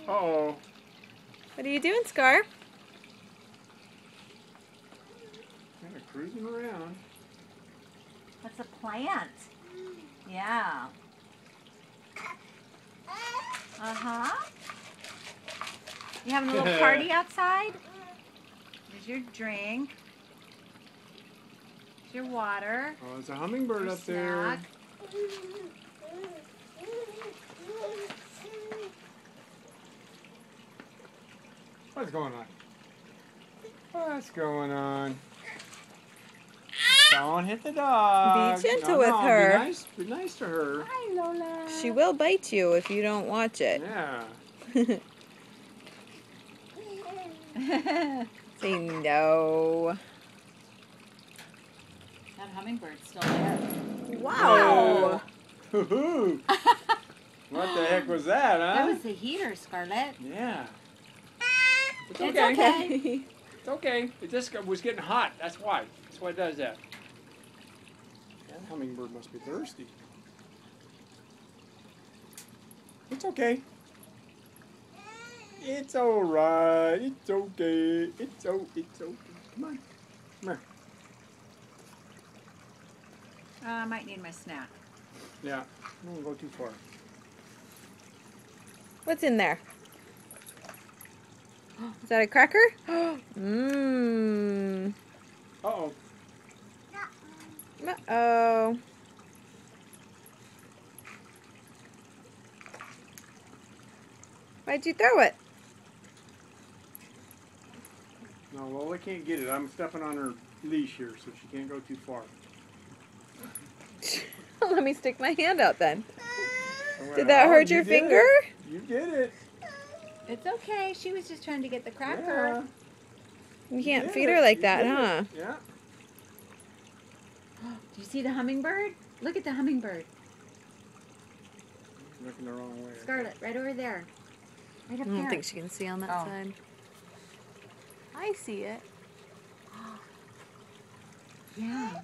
Uh-oh. What are you doing, Scar? Kind of cruising around. That's a plant. Yeah. Uh-huh. You having a little party outside? There's your drink. There's your water. Oh, there's a hummingbird Your up there. snack. What's going on? What's going on? Don't hit the dog. Be gentle with no, her. Be nice to her. Hi, Lola. She will bite you if you don't watch it. Yeah. Say no. That hummingbird's still there. Wow. Hoo-hoo. What the heck was that, huh? That was the heater, Scarlett. Yeah. It's It's okay. okay. It's okay. It just was getting hot. That's why. That's why it does that. That hummingbird must be thirsty. It's okay. It's all right. It's okay. It's okay. Come on. Come here. I might need my snack. Yeah. Don't go too far. What's in there? Is that a cracker? Mmm. Uh-oh. Uh-oh. Why'd you throw it? No, Lola can't get it. I'm stepping on her leash here, so she can't go too far. Let me stick my hand out then. Well, Did that hurt you your did finger? it. You did it. It's okay. She was just trying to get the cracker. You can't did feed it. her like You that, did it. huh? Yeah. Do you see the hummingbird? Look at the hummingbird. Looking the wrong way. Scarlett, right over there. Right I up don't there. think she can see on that Oh. side. I see it. Yeah.